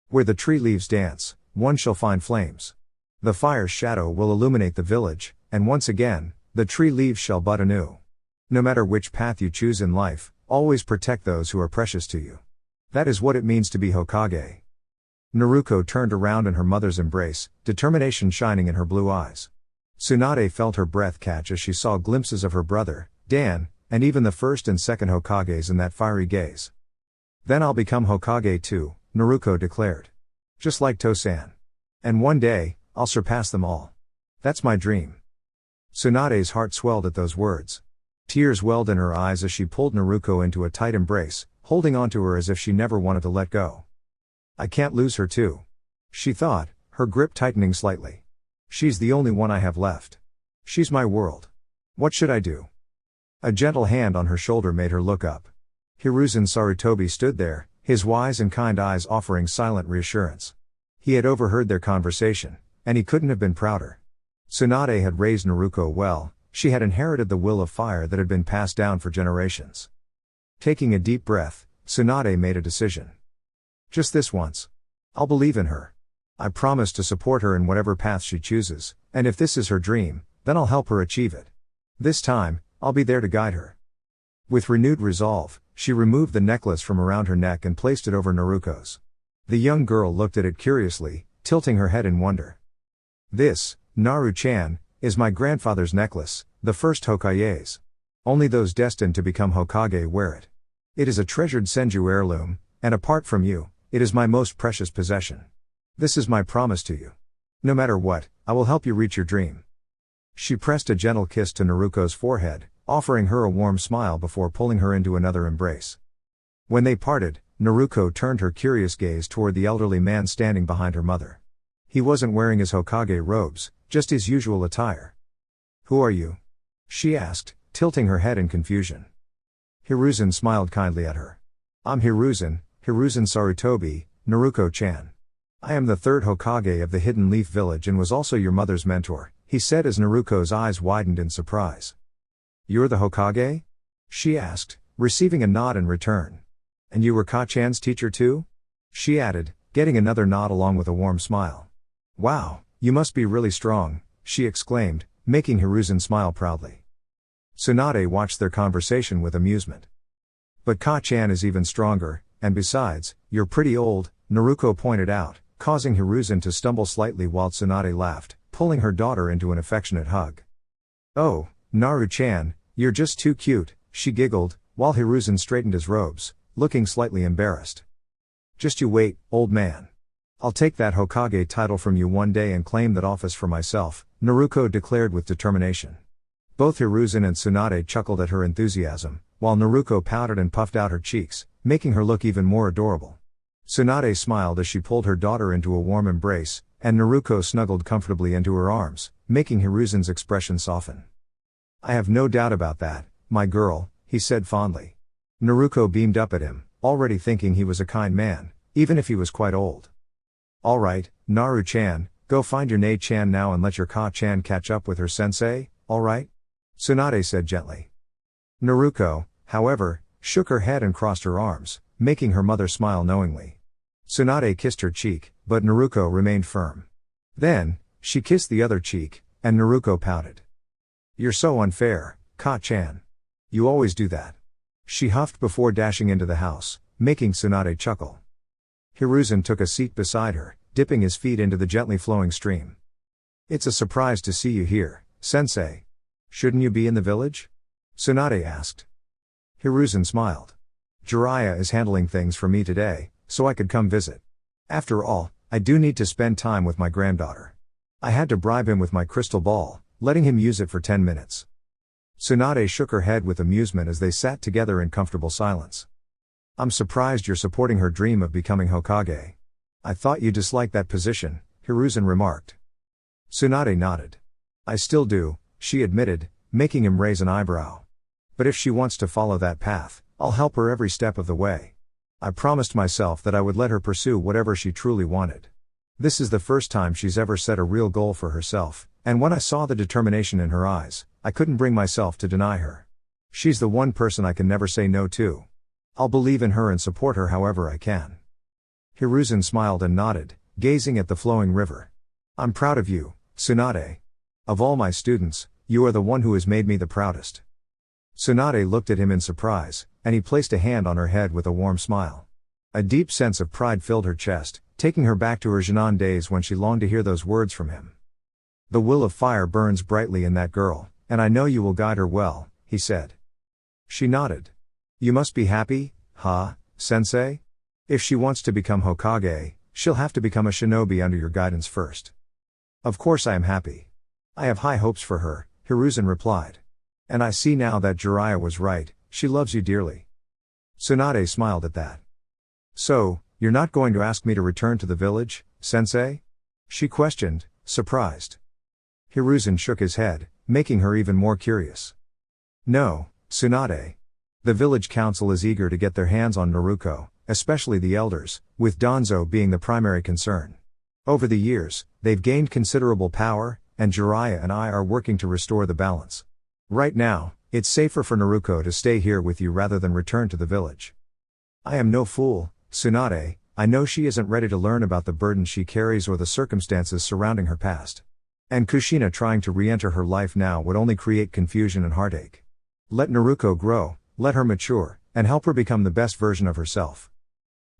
Where the tree leaves dance, one shall find flames. The fire's shadow will illuminate the village, and once again, the tree leaves shall bud anew. No matter which path you choose in life, always protect those who are precious to you. That is what it means to be Hokage. Naruko turned around in her mother's embrace, determination shining in her blue eyes. Tsunade felt her breath catch as she saw glimpses of her brother, Dan, and even the first and second Hokages in that fiery gaze. Then I'll become Hokage too, Naruko declared. Just like Tosan. And one day, I'll surpass them all. That's my dream. Tsunade's heart swelled at those words. Tears welled in her eyes as she pulled Naruko into a tight embrace, holding onto her as if she never wanted to let go. I can't lose her too. She thought, her grip tightening slightly. She's the only one I have left. She's my world. What should I do? A gentle hand on her shoulder made her look up. Hiruzen Sarutobi stood there, his wise and kind eyes offering silent reassurance. He had overheard their conversation, and he couldn't have been prouder. Tsunade had raised Naruko well, she had inherited the will of fire that had been passed down for generations. Taking a deep breath, Tsunade made a decision. Just this once. I'll believe in her. I promise to support her in whatever path she chooses, and if this is her dream, then I'll help her achieve it. This time, I'll be there to guide her. With renewed resolve, she removed the necklace from around her neck and placed it over Naruko's. The young girl looked at it curiously, tilting her head in wonder. This, Naru-chan, is my grandfather's necklace, the first Hokage's. Only those destined to become Hokage wear it. It is a treasured Senju heirloom, and apart from you, it is my most precious possession. This is my promise to you. No matter what, I will help you reach your dream. She pressed a gentle kiss to Naruko's forehead, offering her a warm smile before pulling her into another embrace. When they parted, Naruko turned her curious gaze toward the elderly man standing behind her mother. He wasn't wearing his Hokage robes, just his usual attire. Who are you? She asked, tilting her head in confusion. Hiruzen smiled kindly at her. I'm Hiruzen Sarutobi, Naruko-chan. I am the third Hokage of the Hidden Leaf Village and was also your mother's mentor, he said as Naruko's eyes widened in surprise. You're the Hokage? She asked, receiving a nod in return. And you were Ka-chan's teacher too? She added, getting another nod along with a warm smile. Wow, you must be really strong, she exclaimed, making Hiruzen smile proudly. Tsunade watched their conversation with amusement. But Ka-chan is even stronger, and besides, you're pretty old, Naruko pointed out, causing Hiruzen to stumble slightly while Tsunade laughed, pulling her daughter into an affectionate hug. "Oh, Naru-chan, you're just too cute," she giggled, while Hiruzen straightened his robes, looking slightly embarrassed. "Just you wait, old man. I'll take that Hokage title from you one day and claim that office for myself," Naruko declared with determination. Both Hiruzen and Tsunade chuckled at her enthusiasm, while Naruko pouted and puffed out her cheeks, making her look even more adorable. Tsunade smiled as she pulled her daughter into a warm embrace, and Naruko snuggled comfortably into her arms, making Hiruzen's expression soften. "I have no doubt about that, my girl," he said fondly. Naruko beamed up at him, already thinking he was a kind man, even if he was quite old. "All right, Naru-chan, go find your Nei-chan now and let your Ka-chan catch up with her sensei, all right?" Tsunade said gently. Naruko, however, shook her head and crossed her arms, making her mother smile knowingly. Tsunade kissed her cheek, but Naruko remained firm. Then, she kissed the other cheek, and Naruko pouted. "You're so unfair, Ka-chan. You always do that," she huffed before dashing into the house, making Tsunade chuckle. Hiruzen took a seat beside her, dipping his feet into the gently flowing stream. "It's a surprise to see you here, sensei. Shouldn't you be in the village?" Tsunade asked. Hiruzen smiled. "Jiraiya is handling things for me today, so I could come visit. After all, I do need to spend time with my granddaughter. I had to bribe him with my crystal ball, letting him use it for 10 minutes. Tsunade shook her head with amusement as they sat together in comfortable silence. "I'm surprised you're supporting her dream of becoming Hokage. I thought you disliked that position," Hiruzen remarked. Tsunade nodded. "I still do," she admitted, making him raise an eyebrow. "But if she wants to follow that path, I'll help her every step of the way. I promised myself that I would let her pursue whatever she truly wanted. This is the first time she's ever set a real goal for herself, and when I saw the determination in her eyes, I couldn't bring myself to deny her. She's the one person I can never say no to. I'll believe in her and support her however I can." Hiruzen smiled and nodded, gazing at the flowing river. "I'm proud of you, Tsunade. Of all my students, you are the one who has made me the proudest." Tsunade looked at him in surprise, and he placed a hand on her head with a warm smile. A deep sense of pride filled her chest, taking her back to her Jinan days when she longed to hear those words from him. "The will of fire burns brightly in that girl, and I know you will guide her well," he said. She nodded. "You must be happy, sensei? If she wants to become Hokage, she'll have to become a shinobi under your guidance first." "Of course I am happy. I have high hopes for her," Hiruzen replied. "And I see now that Jiraiya was right, she loves you dearly." Tsunade smiled at that. "So, you're not going to ask me to return to the village, sensei?" she questioned, surprised. Hiruzen shook his head, making her even more curious. "No, Tsunade. The village council is eager to get their hands on Naruko, especially the elders, with Danzo being the primary concern. Over the years, they've gained considerable power, and Jiraiya and I are working to restore the balance. Right now, it's safer for Naruko to stay here with you rather than return to the village. I am no fool, Tsunade. I know she isn't ready to learn about the burden she carries or the circumstances surrounding her past. And Kushina trying to re-enter her life now would only create confusion and heartache. Let Naruko grow, let her mature, and help her become the best version of herself.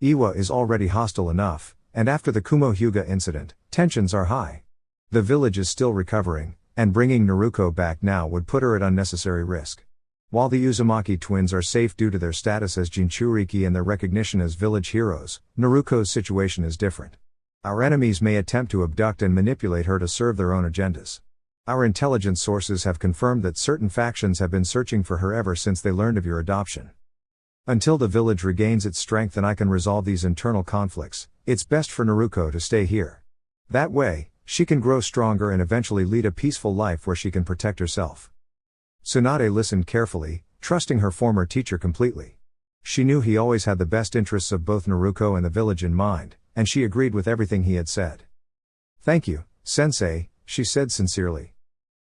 Iwa is already hostile enough, and after the Kumo Hyuga incident, tensions are high. The village is still recovering, and bringing Naruko back now would put her at unnecessary risk. While the Uzumaki twins are safe due to their status as Jinchuriki and their recognition as village heroes, Naruko's situation is different. Our enemies may attempt to abduct and manipulate her to serve their own agendas. Our intelligence sources have confirmed that certain factions have been searching for her ever since they learned of your adoption. Until the village regains its strength and I can resolve these internal conflicts, it's best for Naruko to stay here. That way, she can grow stronger and eventually lead a peaceful life where she can protect herself." Tsunade listened carefully, trusting her former teacher completely. She knew he always had the best interests of both Naruko and the village in mind, and she agreed with everything he had said. "Thank you, sensei," she said sincerely.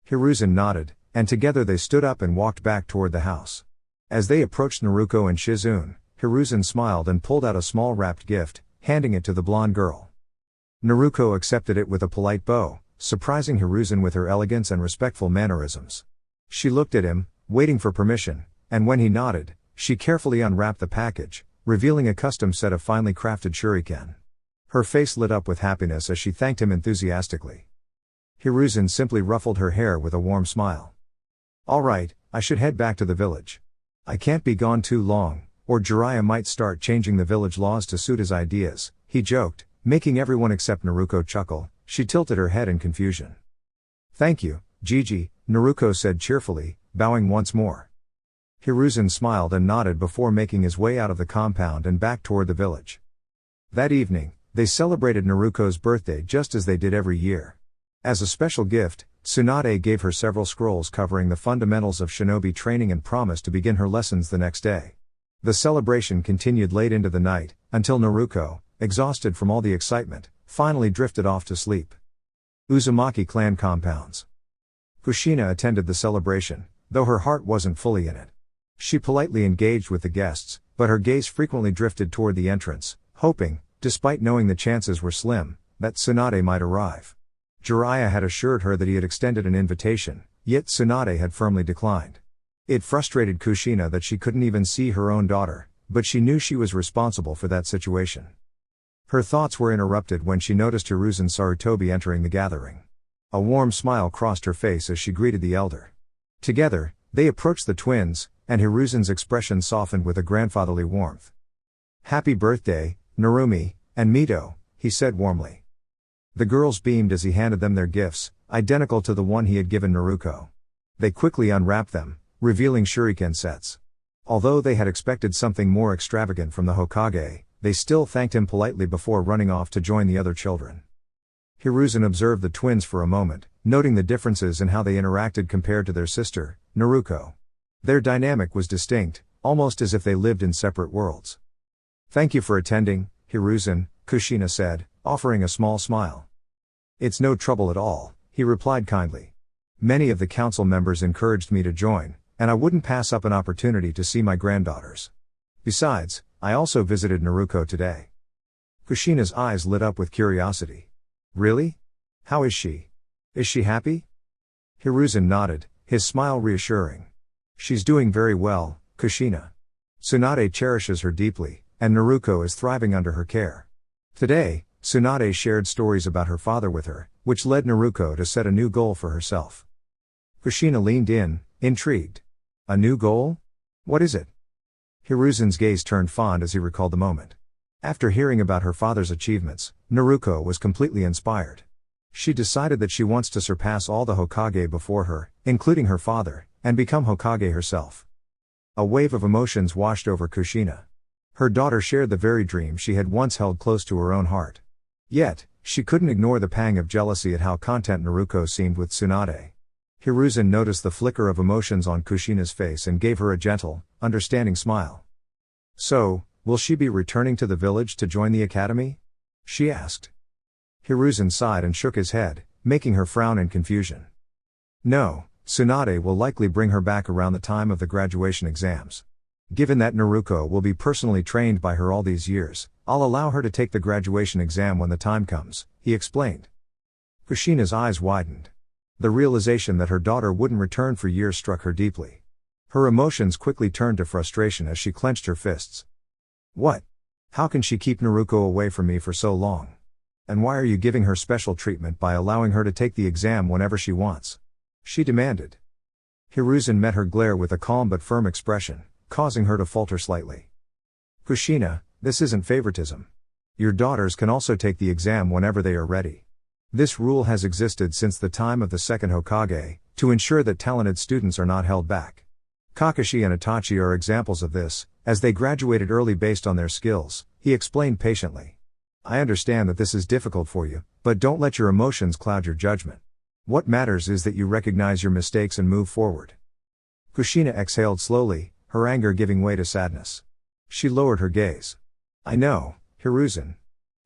Hiruzen nodded, and together they stood up and walked back toward the house. As they approached Naruko and Shizune, Hiruzen smiled and pulled out a small wrapped gift, handing it to the blonde girl. Naruko accepted it with a polite bow, surprising Hiruzen with her elegance and respectful mannerisms. She looked at him, waiting for permission, and when he nodded, she carefully unwrapped the package, revealing a custom set of finely crafted shuriken. Her face lit up with happiness as she thanked him enthusiastically. Hiruzen simply ruffled her hair with a warm smile. All right, I should head back to the village. I can't be gone too long, or Jiraiya might start changing the village laws to suit his ideas, he joked, making everyone except Naruko chuckle. She tilted her head in confusion. Thank you, Gigi, Naruko said cheerfully, bowing once more. Hiruzen smiled and nodded before making his way out of the compound and back toward the village. That evening, they celebrated Naruko's birthday just as they did every year. As a special gift, Tsunade gave her several scrolls covering the fundamentals of shinobi training and promised to begin her lessons the next day. The celebration continued late into the night, until Naruko, exhausted from all the excitement, finally drifted off to sleep. Uzumaki clan compounds. Kushina attended the celebration, though her heart wasn't fully in it. She politely engaged with the guests, but her gaze frequently drifted toward the entrance, hoping, despite knowing the chances were slim, that Tsunade might arrive. Jiraiya had assured her that he had extended an invitation, yet Tsunade had firmly declined. It frustrated Kushina that she couldn't even see her own daughter, but she knew she was responsible for that situation. Her thoughts were interrupted when she noticed Hiruzen Sarutobi entering the gathering. A warm smile crossed her face as she greeted the elder. Together, they approached the twins, and Hiruzen's expression softened with a grandfatherly warmth. Happy birthday, Narumi and Mito, he said warmly. The girls beamed as he handed them their gifts, identical to the one he had given Naruko. They quickly unwrapped them, revealing shuriken sets. Although they had expected something more extravagant from the Hokage, they still thanked him politely before running off to join the other children. Hiruzen observed the twins for a moment, noting the differences in how they interacted compared to their sister, Naruko. Their dynamic was distinct, almost as if they lived in separate worlds. Thank you for attending, Hiruzen, Kushina said, offering a small smile. It's no trouble at all, he replied kindly. Many of the council members encouraged me to join, and I wouldn't pass up an opportunity to see my granddaughters. Besides, I also visited Naruko today. Kushina's eyes lit up with curiosity. Really? How is she? Is she happy? Hiruzen nodded, his smile reassuring. She's doing very well, Kushina. Tsunade cherishes her deeply, and Naruko is thriving under her care. Today, Tsunade shared stories about her father with her, which led Naruko to set a new goal for herself. Kushina leaned in, intrigued. A new goal? What is it? Hiruzen's gaze turned fond as he recalled the moment. After hearing about her father's achievements, Naruko was completely inspired. She decided that she wants to surpass all the Hokage before her, including her father, and become Hokage herself. A wave of emotions washed over Kushina. Her daughter shared the very dream she had once held close to her own heart. Yet, she couldn't ignore the pang of jealousy at how content Naruko seemed with Tsunade. Hiruzen noticed the flicker of emotions on Kushina's face and gave her a gentle, understanding smile. So, will she be returning to the village to join the academy? She asked. Hiruzen sighed and shook his head, making her frown in confusion. No, Tsunade will likely bring her back around the time of the graduation exams. Given that Naruko will be personally trained by her all these years, I'll allow her to take the graduation exam when the time comes, he explained. Kushina's eyes widened. The realization that her daughter wouldn't return for years struck her deeply. Her emotions quickly turned to frustration as she clenched her fists. What? How can she keep Naruko away from me for so long? And why are you giving her special treatment by allowing her to take the exam whenever she wants? She demanded. Hiruzen met her glare with a calm but firm expression, causing her to falter slightly. Kushina, this isn't favoritism. Your daughters can also take the exam whenever they are ready. This rule has existed since the time of the second Hokage, to ensure that talented students are not held back. Kakashi and Itachi are examples of this, as they graduated early based on their skills, he explained patiently. I understand that this is difficult for you, but don't let your emotions cloud your judgment. What matters is that you recognize your mistakes and move forward. Kushina exhaled slowly, her anger giving way to sadness. She lowered her gaze. I know, Hiruzen.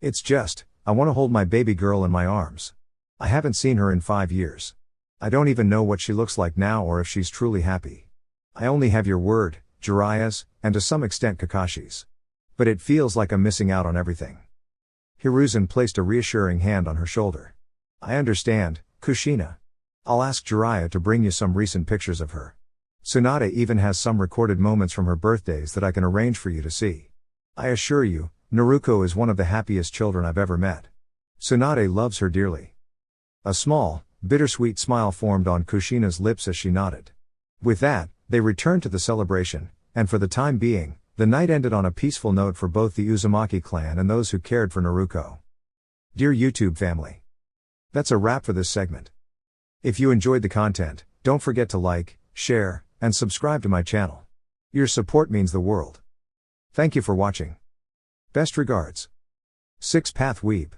It's just, I want to hold my baby girl in my arms. I haven't seen her in 5 years. I don't even know what she looks like now or if she's truly happy. I only have your word, Jiraiya's, and to some extent Kakashi's. But it feels like I'm missing out on everything. Hiruzen placed a reassuring hand on her shoulder. I understand, Kushina. I'll ask Jiraiya to bring you some recent pictures of her. Tsunade even has some recorded moments from her birthdays that I can arrange for you to see. I assure you, Naruko is one of the happiest children I've ever met. Tsunade loves her dearly. A small, bittersweet smile formed on Kushina's lips as she nodded. With that, they returned to the celebration, and for the time being, the night ended on a peaceful note for both the Uzumaki clan and those who cared for Naruko. Dear YouTube family, that's a wrap for this segment. If you enjoyed the content, don't forget to like, share, and subscribe to my channel. Your support means the world. Thank you for watching. Best regards. 6 Path Weeb.